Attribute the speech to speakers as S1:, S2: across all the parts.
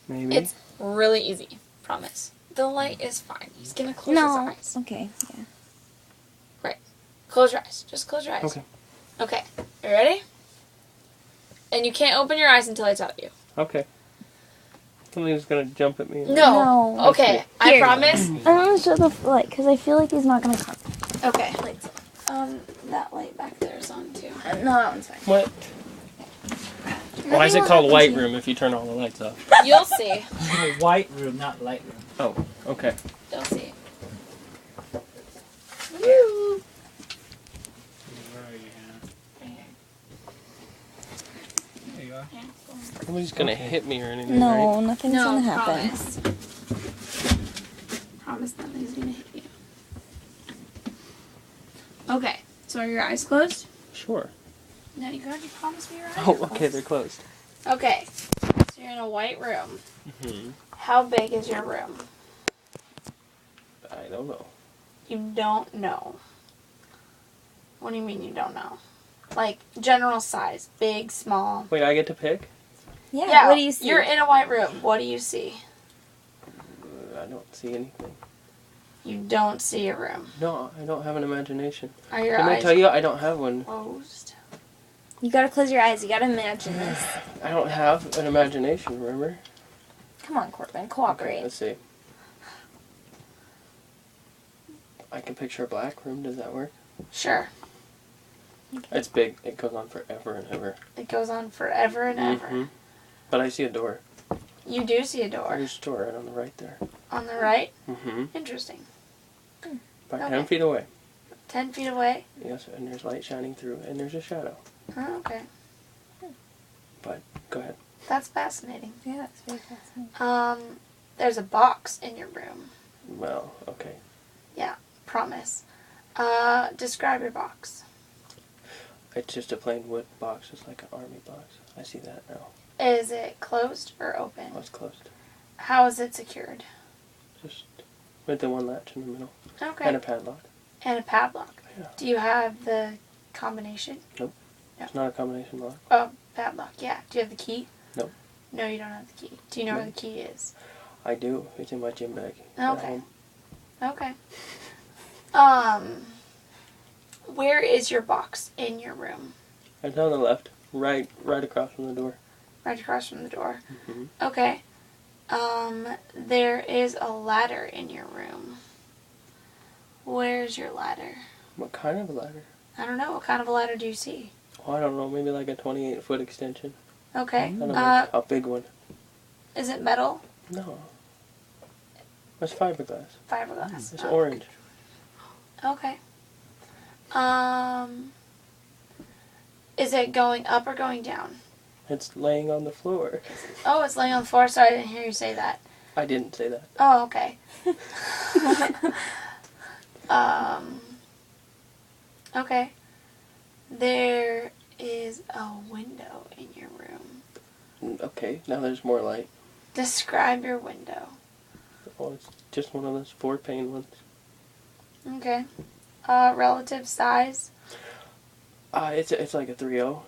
S1: Maybe.
S2: It's really easy. Promise. The light is fine. He's gonna close his eyes.
S3: Okay. Yeah.
S2: Right. Close your eyes. Just close your eyes.
S1: Okay.
S2: Okay. You ready? And you can't open your eyes until I tell you.
S1: Okay. Something's gonna jump at me.
S3: No.
S2: Okay. I
S3: Here.
S2: promise.
S3: I'm gonna show the light because I feel like he's not gonna come.
S2: Okay. That light back there is on too.
S3: No, that one's fine.
S1: What? Why is it called White Room if you turn all the lights off?
S2: You'll see.
S4: White room, not light room.
S1: Oh, okay.
S2: You'll see.
S4: Where are you, Hannah? There you are.
S1: Nobody's gonna hit me or anything,
S3: No,
S1: right?
S3: nothing's gonna happen.
S2: Promise. Promise nothing's gonna hit you. Okay. So are your eyes closed?
S1: Sure.
S2: No, you gotta promise me your eyes are
S1: Oh,
S2: closed.
S1: okay, they're closed.
S2: Okay. So you're in a white room.
S1: Mm-hmm.
S2: How big is your room?
S1: I don't know.
S2: You don't know. What do you mean you don't know? Like, general size. Big, small.
S1: Wait, I get to pick?
S3: Yeah. What do you see?
S2: You're in a white room. What do you see?
S1: I don't see anything.
S2: You don't see a room.
S1: No, I don't have an imagination.
S2: Are your
S1: Didn't I
S2: eyes
S1: tell you I don't have one?
S2: closed?
S3: You gotta close your eyes. You gotta imagine this.
S1: I don't have an imagination, remember?
S3: Come on, Corbin.
S1: Okay,
S3: Cooperate.
S1: let's see. I can picture a black room. Does that work?
S2: Sure.
S1: It's big. It goes on forever and ever.
S2: It goes on forever and ever.
S1: Mhm. But I see a door.
S2: You do see a door.
S1: There's a door right on the right there.
S2: On the right?
S1: Mm-hmm.
S2: Interesting.
S1: About
S2: Okay.
S1: 10 feet away.
S2: 10 feet away?
S1: Yes, and there's light shining through, and there's a shadow.
S2: Oh, okay.
S1: But, go ahead.
S2: That's fascinating.
S3: Yeah, that's very fascinating.
S2: There's a box in your room.
S1: Well, okay.
S2: Promise. Describe your box.
S1: It's just a plain wood box. It's like an army box. I see that now.
S2: Is it closed or open?
S1: Oh, it's closed.
S2: How is it secured?
S1: Just with the one latch in the middle.
S2: Okay.
S1: And a padlock.
S2: And a padlock.
S1: Yeah.
S2: Do you have the combination?
S1: It's not a combination lock.
S2: Oh, padlock, yeah. Do you have the key?
S1: Nope.
S2: No, you don't have the key. Do you know
S1: No.
S2: where the key is?
S1: I do. It's in my gym bag. At
S2: Okay.
S1: home.
S2: Okay. Where is your box in your room?
S1: It's on the left. Right across from the door.
S2: Right across from the door.
S1: Mm-hmm.
S2: Okay. There is a ladder in your room. Where's your ladder?
S1: What kind of a ladder?
S2: I don't know. What kind of a ladder do you see?
S1: Oh, I don't know. Maybe like a 28-foot extension.
S2: Okay.
S1: I don't know. A big one.
S2: Is it metal?
S1: No. It's fiberglass.
S2: Fiberglass.
S1: It's
S2: Oh,
S1: orange.
S2: Okay. Is it going up or going down?
S1: It's laying on the floor.
S2: Oh, it's laying on the floor. Sorry, I didn't hear you say that.
S1: I didn't say that.
S2: Oh, okay. Okay. There is a window in your room.
S1: Okay, now there's more light.
S2: Describe your window.
S1: Oh, it's just one of those 4-pane ones.
S2: Okay. Relative size.
S1: It's like a 3-0.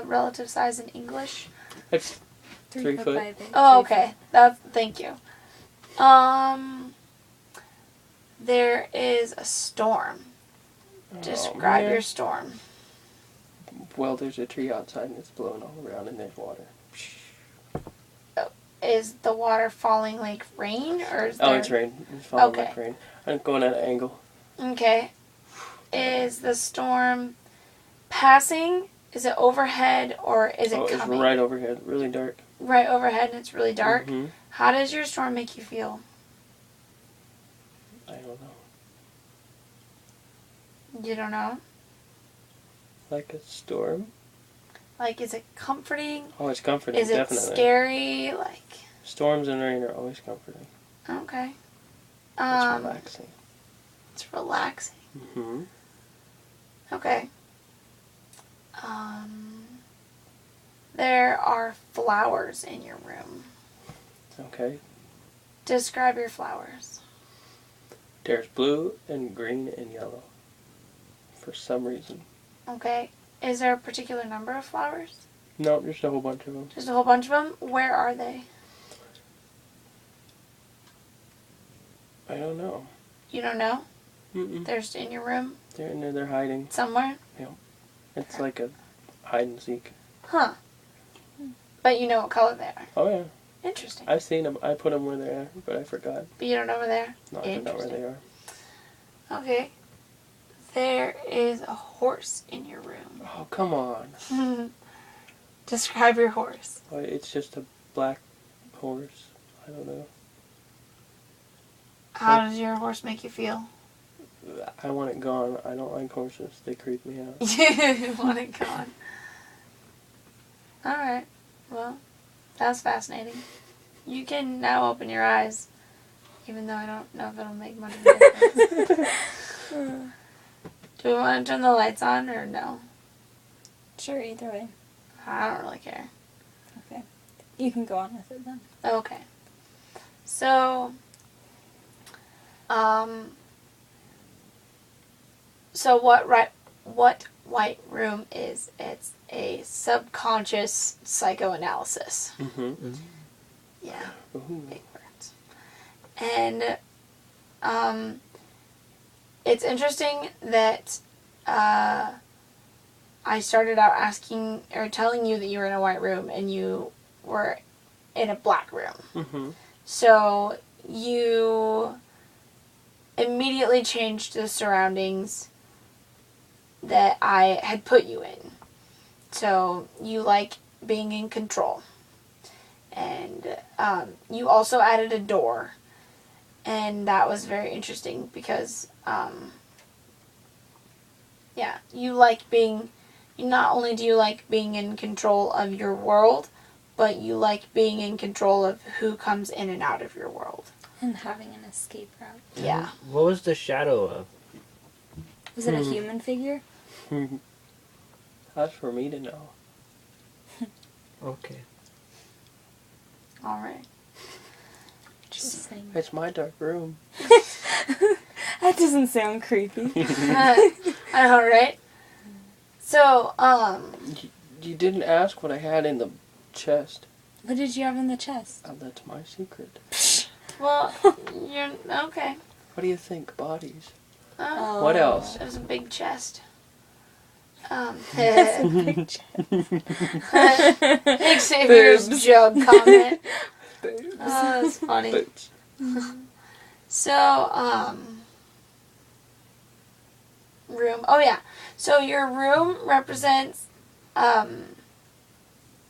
S2: Relative size in English.
S1: It's 3 foot.
S3: 5 inches.
S2: Oh, okay. Thank you. There is a storm. Describe
S1: man.
S2: your storm.
S1: Well, there's a tree outside and it's blowing all around and there's water.
S2: Is the water falling like rain, or is
S1: Oh,
S2: there...
S1: it's rain. It's falling
S2: Okay.
S1: like rain. I'm going at an angle.
S2: Okay. Is the storm passing? Is it overhead or is it
S1: It's
S2: coming?
S1: right overhead. Really dark.
S2: Right overhead and it's really dark?
S1: Mhm.
S2: How does your storm make you feel?
S1: I don't know.
S2: You don't know?
S1: Like a storm?
S2: Like, is it comforting?
S1: Oh, it's comforting,
S2: Is it
S1: definitely.
S2: scary? Like,
S1: Storms and rain are always comforting.
S2: okay.
S1: It's relaxing.
S2: It's relaxing.
S1: Mm-hmm.
S2: Okay. There are flowers in your room.
S1: Okay.
S2: Describe your flowers.
S1: There's blue and green and yellow. For some reason.
S2: Okay. Is there a particular number of flowers?
S1: No, just a whole bunch of them.
S2: Just a whole bunch of them? Where are they?
S1: I don't know.
S2: You don't know?
S1: Mm-mm.
S2: They're just in your room?
S1: They're in there. They're hiding.
S2: Somewhere?
S1: It's like a hide and seek.
S2: Huh. But you know what color they are?
S1: Oh yeah.
S2: Interesting.
S1: I've seen them. I put them where they are, but I forgot.
S2: But you don't know where they are?
S1: No, I forgot where they are.
S2: Okay. There is a horse in your room.
S1: Oh, come on.
S2: Describe your horse.
S1: Well, it's just a black horse. I don't know.
S2: How does your horse make you feel?
S1: I want it gone. I don't like horses. They creep me out.
S2: You want it gone. Alright. Well, that's fascinating. You can now open your eyes, even though I don't know if it'll make much of a difference. Do we want to turn the lights on or no?
S3: Sure, either way.
S2: I don't really care.
S3: Okay. You can go on with it then.
S2: Okay. So, what White Room is, it's a subconscious psychoanalysis.
S1: Mm-hmm.
S2: Yeah,
S1: Ooh.
S2: big words. And, it's interesting that, I started out asking, or telling you that you were in a white room, and you were in a black room.
S1: Mm-hmm.
S2: So, you immediately changed the surroundings that I had put you in. So, you like being in control. And you also added a door. And that was very interesting because, you like being, not only do you like being in control of your world, but you like being in control of who comes in and out of your world.
S3: And having an escape route.
S2: Yeah.
S4: What was the shadow of?
S3: Was it a human figure?
S1: That's for me to know.
S4: Okay.
S2: All right.
S3: Interesting.
S1: It's my dark room.
S3: That doesn't sound creepy.
S2: All right. So,
S1: You didn't ask what I had in the chest.
S3: What did you have in the chest?
S1: Oh, that's my secret.
S2: well, you're, okay.
S1: What do you think? Bodies.
S2: Oh,
S1: What else?
S2: it was a big chest.
S3: That's a big chest.
S2: Xavier's
S3: Boobs.
S2: joke comment.
S1: Boobs.
S2: Oh, that's funny.
S1: Boobs.
S2: So, room. Oh, yeah. So, your room represents,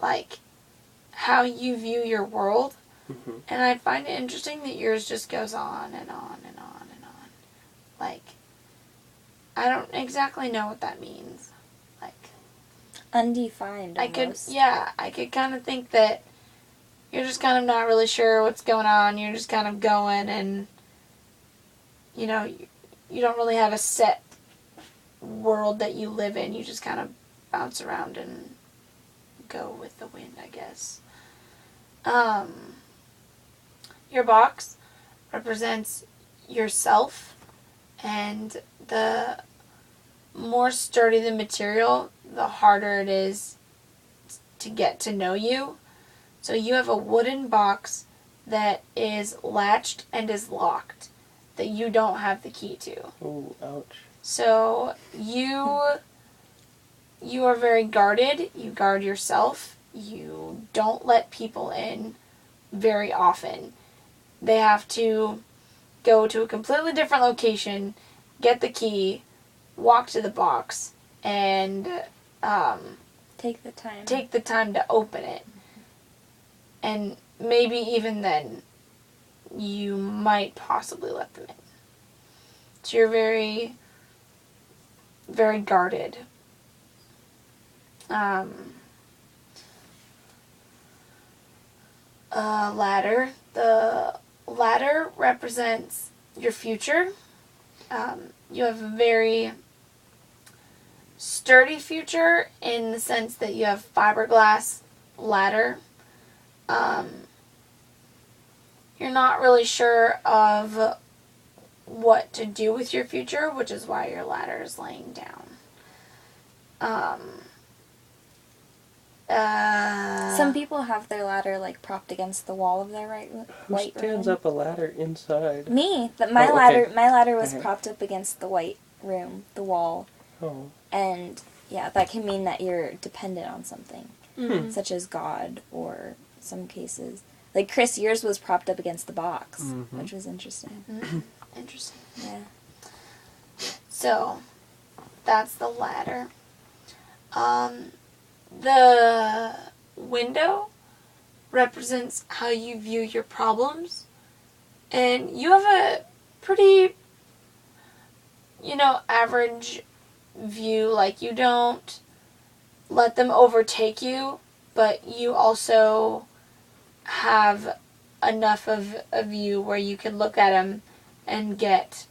S2: like, how you view your world.
S1: Mm-hmm.
S2: And I find it interesting that yours just goes on and on and on and on. Like, I don't exactly know what that means. Like,
S3: Undefined almost.
S2: I could kind of think that you're just kind of not really sure what's going on. You're just kind of going and, you know, you don't really have a set world that you live in. You just kind of bounce around and go with the wind, I guess. Your box represents yourself, and the more sturdy the material, the harder it is to get to know you. So you have a wooden box that is latched and is locked that you don't have the key to.
S1: Ooh, ouch.
S2: So you are very guarded. You guard yourself. You don't let people in very often. They have to go to a completely different location, get the key, walk to the box, and
S3: Take the time.
S2: take the time to open it. And maybe even then, you might possibly let them in. So you're very, very guarded. Ladder. The ladder represents your future. You have a very sturdy future in the sense that you have fiberglass ladder. You're not really sure of what to do with your future, which is why your ladder is laying down.
S3: Some people have their ladder like propped against the wall of their
S1: Who
S3: white
S1: stands
S3: room.
S1: up a ladder inside?
S3: Me. My
S1: Oh, okay.
S3: ladder was
S1: Okay.
S3: propped up against the white room, the wall,
S1: Oh.
S3: and yeah, that can mean that you're dependent on something,
S2: Mhm.
S3: such as God, or some cases. Like Chris, yours was propped up against the box,
S1: Mhm.
S3: which was interesting.
S2: Mhm. Interesting.
S3: Yeah.
S2: So, that's the ladder. The window represents how you view your problems. And you have a pretty, average view. Like, you don't let them overtake you, but you also have enough of a view where you can look at them and get,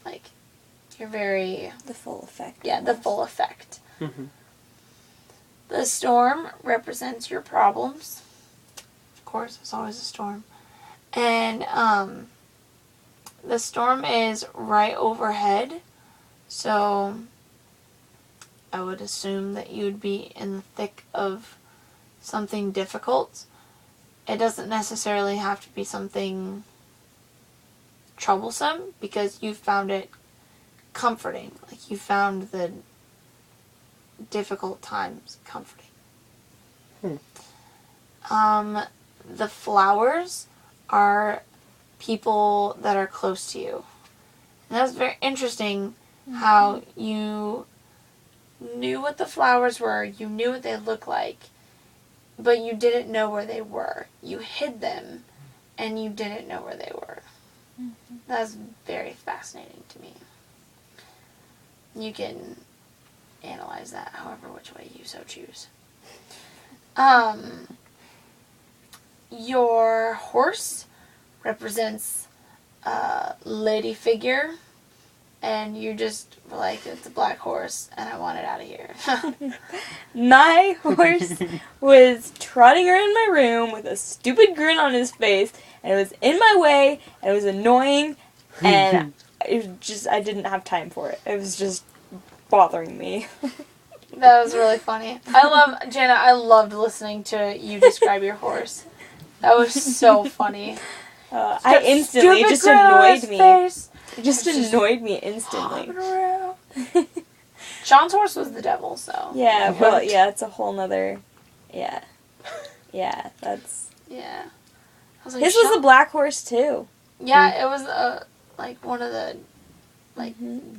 S2: like, you're very...
S3: The full effect.
S2: Yeah, the full effect.
S1: Mhm.
S2: The storm represents your problems. Of course, there's always a storm. And the storm is right overhead, so I would assume that you would be in the thick of something difficult. It doesn't necessarily have to be something troublesome, because you found it comforting. Like, you found the difficult times comforting. The flowers are people that are close to you. And that's very interesting, how you knew what the flowers were, you knew what they looked like, but you didn't know where they were. You hid them, and you didn't know where they were.
S3: Mm-hmm.
S2: That's very fascinating to me. You can analyze that however which way you so choose. Your horse represents a lady figure, and you just were like, it's a black horse, and I want it out of here.
S3: My horse was trotting around my room with a stupid grin on his face, and it was in my way, and it was annoying, and I didn't have time for it. It was just bothering me.
S2: That was really funny. Jana, I loved listening to you describe your horse. That was so funny.
S3: It just annoyed me. It just annoyed me instantly.
S2: Sean's horse was the devil, so.
S3: Yeah, well, yeah, it's a whole nother, yeah, that's...
S2: Yeah. I was like,
S3: His was a black horse, too.
S2: Yeah, it was, one of the,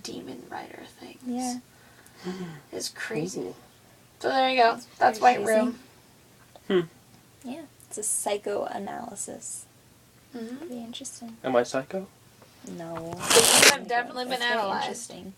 S2: demon rider things.
S3: Yeah.
S2: It's crazy.
S1: Ooh.
S2: So there you go. That's White
S3: crazy.
S2: Room.
S3: Yeah, it's a psychoanalysis.
S2: Mm-hmm.
S3: Pretty interesting.
S1: Am I psycho?
S3: No.
S2: You have definitely been
S3: It's very
S2: analyzed.
S3: interesting.